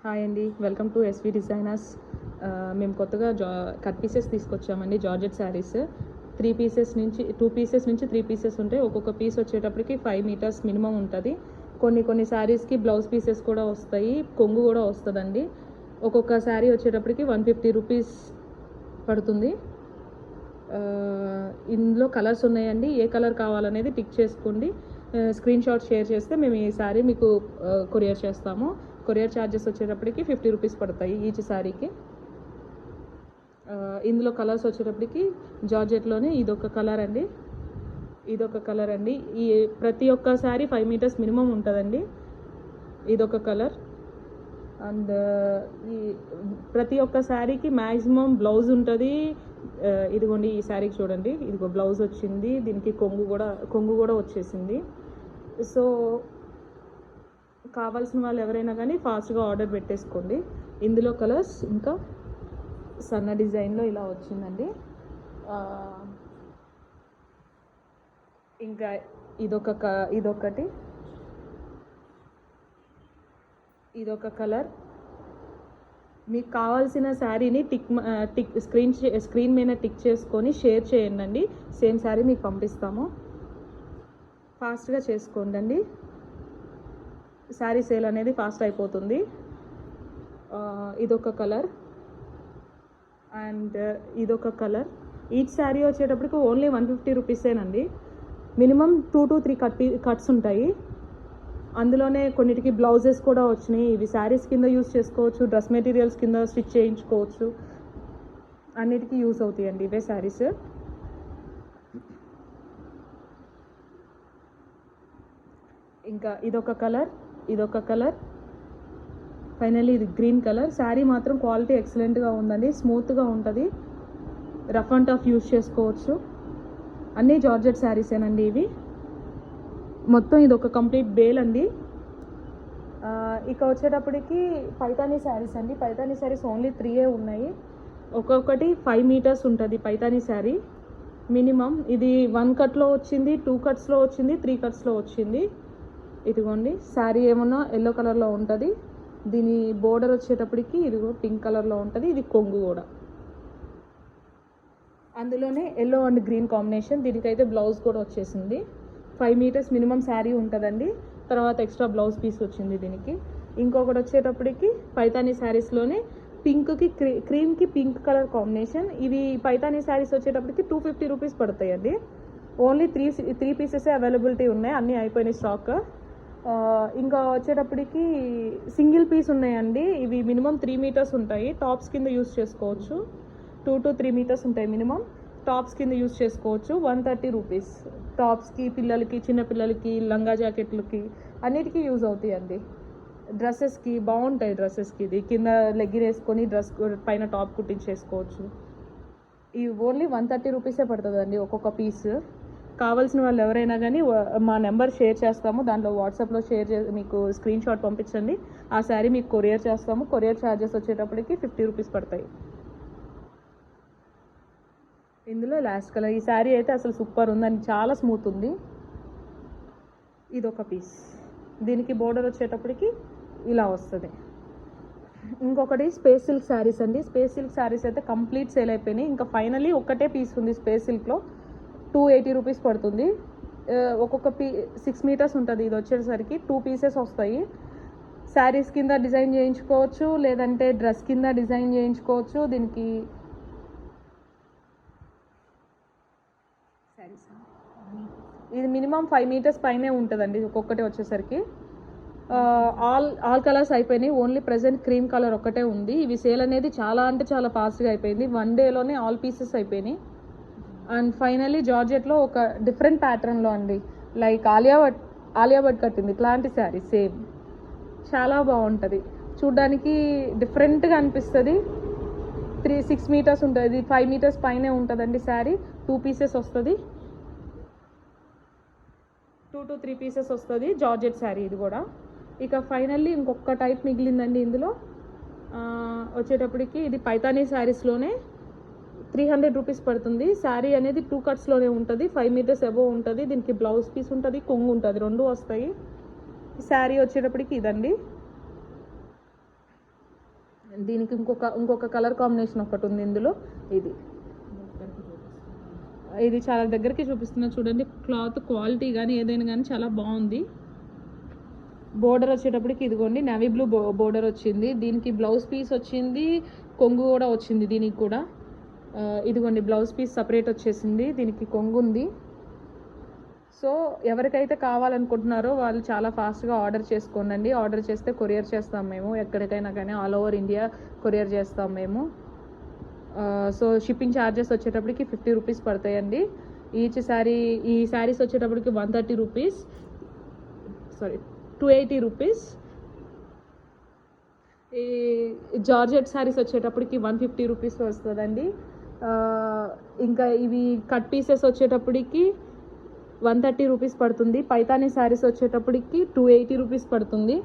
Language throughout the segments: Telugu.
హాయ్ అండి, వెల్కమ్ టు ఎస్వి డిజైనర్స్. మేము కొత్తగా కట్ పీసెస్ తీసుకొచ్చామండి. జార్జెట్ శారీస్ 2 పీసెస్ నుంచి 3 పీసెస్ ఉంటాయి. ఒక్కొక్క పీస్ వచ్చేటప్పటికి 5 మీటర్స్ మినిమం ఉంటుంది. కొన్ని శారీస్కి బ్లౌజ్ పీసెస్ కూడా వస్తాయి, కొంగు కూడా వస్తుందండి. ఒక్కొక్క శారీ వచ్చేటప్పటికి 150 రూపీస్ పడుతుంది. ఇందులో కలర్స్ ఉన్నాయండి. ఏ కలర్ కావాలనేది టిక్ చేసుకోండి. స్క్రీన్ షాట్ షేర్ చేస్తే మేము ఈ శారీ మీకు కొరియర్ చేస్తాము. కొరియర్ ఛార్జెస్ వచ్చేటప్పటికి 50 రూపీస్ పడతాయి ఈచ్ శారీకి. ఇందులో కలర్స్ వచ్చేటప్పటికి జార్జెట్లోనే ఇదొక కలర్ అండి, ఈ ప్రతి ఒక్క శారీ 5 మీటర్స్ మినిమం ఉంటుందండి. ఇదొక కలర్. అండ్ ఈ ప్రతి ఒక్క శారీకి మ్యాక్సిమం బ్లౌజ్ ఉంటుంది. ఇదిగోండి, ఈ శారీకి చూడండి, ఇదిగో బ్లౌజ్ వచ్చింది, దీనికి కొంగు కూడా వచ్చేసింది. సో కావాల్సిన వాళ్ళు ఎవరైనా కానీ ఫాస్ట్గా ఆర్డర్ పెట్టేసుకోండి. ఇందులో కలర్స్ ఇంకా సన్న డిజైన్లో ఇలా వచ్చిందండి. ఇంకా ఇదొక కలర్. మీకు కావాల్సిన శారీని స్క్రీన్ మీద టిక్ చేసుకొని షేర్ చేయండి. సేమ్ శారీ మీకు పంపిస్తాము. ఫాస్ట్గా చేసుకోండి, శారీ సేల్ అనేది ఫాస్ట్ అయిపోతుంది. ఇదొక కలర్ అండ్ ఇదొక కలర్. ఈచ్ శారీ వచ్చేటప్పటికి ఓన్లీ 150 రూపీసేనండి. మినిమం 2 to 3 కట్స్ ఉంటాయి. అందులోనే కొన్నిటికి బ్లౌజెస్ కూడా వచ్చినాయి. ఇవి శారీస్ కింద యూస్ చేసుకోవచ్చు, డ్రెస్ మెటీరియల్స్ కింద స్టిచ్ చేయించుకోవచ్చు, అన్నిటికీ యూస్ అవుతాయండి ఇవే శారీస్. ఇంకా ఇదొక కలర్. ఫైనల్లీ ఇది గ్రీన్ కలర్. శారీ మాత్రం క్వాలిటీ ఎక్సలెంట్గా ఉందండి, స్మూత్గా ఉంటుంది, రఫ్ అండ్ టఫ్ యూస్ చేసుకోవచ్చు. అన్నీ జార్జెట్ శారీసేనండి ఇవి. మొత్తం ఇది ఒక కంప్లీట్ బేల్ అండి. ఇక వచ్చేటప్పటికి పైతానీ శారీస్ అండి. పైతానీ శారీస్ ఓన్లీ 3 ఉన్నాయి. ఒక్కొక్కటి 5 మీటర్స్ ఉంటుంది పైతానీ శారీ మినిమం. ఇది 1 కట్లో వచ్చింది, 2 కట్స్లో వచ్చింది, 3 కట్స్లో వచ్చింది. ఇదిగోండి, శారీ ఏమన్నా ఎల్లో కలర్లో ఉంటుంది. దీని బోర్డర్ వచ్చేటప్పటికి ఇదిగో పింక్ కలర్లో ఉంటుంది. ఇది కొంగు కూడా అందులోనే ఎల్లో అండ్ గ్రీన్ కాంబినేషన్. దీనికైతే బ్లౌజ్ కూడా వచ్చేసింది. 5 మీటర్స్ మినిమం శారీ ఉంటుందండి. తర్వాత ఎక్స్ట్రా బ్లౌజ్ పీస్ వచ్చింది దీనికి. ఇంకొకటి వచ్చేటప్పటికి పైతానీ శారీస్లోనే పింక్కి క్రీమ్కి పింక్ కలర్ కాంబినేషన్. ఇవి పైతానీ శారీస్ వచ్చేటప్పటికి 250 రూపీస్ పడతాయండి. ఓన్లీ 3 పీసెసే అవైలబిలిటీ ఉన్నాయి, అన్నీ అయిపోయినాయి స్టాక్. ఇంకా వచ్చేటప్పటికి సింగిల్ పీస్ ఉన్నాయండి. ఇవి మినిమం 3 మీటర్స్ ఉంటాయి. టాప్స్ కింద యూస్ చేసుకోవచ్చు. 2 to 3 మీటర్స్ ఉంటాయి మినిమం. టాప్స్ కింద యూస్ చేసుకోవచ్చు. 130 రూపీస్. టాప్స్కి, పిల్లలకి, చిన్నపిల్లలకి, లంగా జాకెట్లకి అన్నిటికీ యూజ్ అవుతాయండి. డ్రెస్సెస్కి బాగుంటాయి. డ్రెస్సెస్కి ఇది కింద లెగ్గిన్ వేసుకొని డ్రెస్ పైన టాప్ కుట్టించేసుకోవచ్చు. ఇవి ఓన్లీ 130 రూపీసే పడుతుందండి ఒక్కొక్క పీస్. కావాల్సిన వాళ్ళు ఎవరైనా కానీ మా నెంబర్ షేర్ చేస్తాము, దాంట్లో వాట్సాప్లో మీకు స్క్రీన్ షాట్ పంపించండి. ఆ శారీ మీకు కొరియర్ చేస్తాము. కొరియర్ ఛార్జెస్ వచ్చేటప్పటికి 50 రూపీస్ పడతాయి. ఇందులో లాస్ట్ కలర్. ఈ శారీ అయితే అసలు సూపర్ ఉందండి, చాలా స్మూత్ ఉంది. ఇదొక పీస్. దీనికి బోర్డర్ వచ్చేటప్పటికి ఇలా వస్తుంది. ఇంకొకటి స్పేస్ సిల్క్ శారీస్ అండి. స్పేస్ సిల్క్ శారీస్ అయితే కంప్లీట్ సేల్ అయిపోయినాయి. ఇంకా ఫైనలీ ఒక్కటే పీస్ ఉంది స్పేస్ సిల్క్లో. 280 రూపీస్ పడుతుంది. ఒక్కొక్క 6 మీటర్స్ ఉంటుంది. ఇది వచ్చేసరికి 2 పీసెస్ వస్తాయి. శారీస్ కింద డిజైన్ చేయించుకోవచ్చు, లేదంటే డ్రెస్ కింద డిజైన్ చేయించుకోవచ్చు. దీనికి ఇది మినిమం 5 మీటర్స్ పైనే ఉంటుందండి ఒక్కొక్కటి వచ్చేసరికి. ఆల్ కలర్స్ అయిపోయినాయి. ఓన్లీ ప్రజెంట్ క్రీమ్ కలర్ ఒక్కటే ఉంది. ఇవి సేల్ అనేది చాలా అంటే చాలా ఫాస్ట్గా అయిపోయింది. 1 డేలోనే ఆల్ పీసెస్ అయిపోయినాయి. అండ్ ఫైనల్లీ జార్జెట్లో ఒక డిఫరెంట్ ప్యాటర్న్లో అండి, లైక్ ఆలియా భట్ కట్టింది ఇట్లాంటి శారీ సేమ్. చాలా బాగుంటుంది చూడ్డానికి, డిఫరెంట్గా అనిపిస్తుంది. 6 మీటర్స్ ఉంటుంది. 5 మీటర్స్ పైనే ఉంటుందండి శారీ. 2 పీసెస్ వస్తుంది. 2 to 3 పీసెస్ వస్తుంది జార్జెట్ శారీ ఇది కూడా. ఇక ఫైనల్లీ ఇంకొక టైప్ మిగిలిందండి ఇందులో. వచ్చేటప్పటికి ఇది పైతానీ శారీస్లోనే 300 రూపీస్ పడుతుంది. శారీ అనేది 2 కట్స్లోనే ఉంటుంది. 5 మీటర్స్ అబోవ్ ఉంటుంది. దీనికి బ్లౌజ్ పీస్ ఉంటుంది, కొంగు ఉంటుంది, 2 వస్తాయి. శారీ వచ్చేటప్పటికి ఇదండి. దీనికి ఇంకొక కలర్ కాంబినేషన్ ఒకటి ఉంది ఇందులో. ఇది చాలా దగ్గరికి చూపిస్తున్నా చూడండి. క్లాత్ క్వాలిటీ కానీ ఏదైనా కానీ చాలా బాగుంది. బోర్డర్ వచ్చేటప్పటికి ఇదిగోండి నేవీ బ్లూ బోర్డర్ వచ్చింది. దీనికి బ్లౌజ్ పీస్ వచ్చింది, కొంగు కూడా వచ్చింది దీనికి కూడా. ఇదిగోండి బ్లౌజ్ పీస్ సపరేట్ వచ్చేసింది, దీనికి కొంగు ఉంది. సో ఎవరికైతే కావాలనుకుంటున్నారో వాళ్ళు చాలా ఫాస్ట్గా ఆర్డర్ చేసుకోండి. ఆర్డర్ చేస్తే కొరియర్ చేస్తాం మేము, ఎక్కడికైనా కానీ ఆల్ ఓవర్ ఇండియా కొరియర్ చేస్తాం మేము. సో షిప్పింగ్ ఛార్జెస్ వచ్చేటప్పటికి 50 రూపీస్ పడతాయండి ఈచ్ శారీ. ఈ శారీస్ వచ్చేటప్పటికి 130 రూపీస్, 280 రూపీస్. ఈ జార్జెట్ శారీస్ వచ్చేటప్పటికి 150 రూపీస్ వస్తుందండి. ఇంకా ఇవి కట్ పీసెస్ వచ్చేటప్పటికి 130 రూపీస్ పడుతుంది. పైతానీ శారీస్ వచ్చేటప్పటికి 280 రూపీస్ పడుతుంది.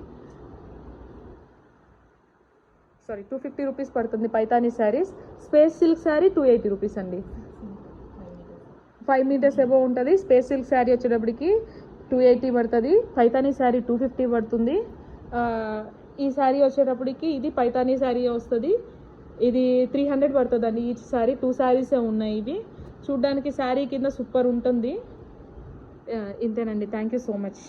250 రూపీస్ పడుతుంది Paithani saris. Space silk sari 280 rupees అండి. 5 మీటర్స్ ఎబో ఉంటుంది. స్పేస్ సిల్క్ శారీ వచ్చేటప్పటికి 280 పడుతుంది. పైతానీ శారీ 250 పడుతుంది. ఈ శారీ వచ్చేటప్పటికి ఇది పైతానీ శారీ వస్తుంది. ఇది 300 పడుతుందండి ఈచ్ శారీ. 2 శారీసే ఉన్నాయి ఇవి. చూడ్డానికి శారీ కింద సూపర్ ఉంటుంది. ఇంతేనండి. Thank you so much.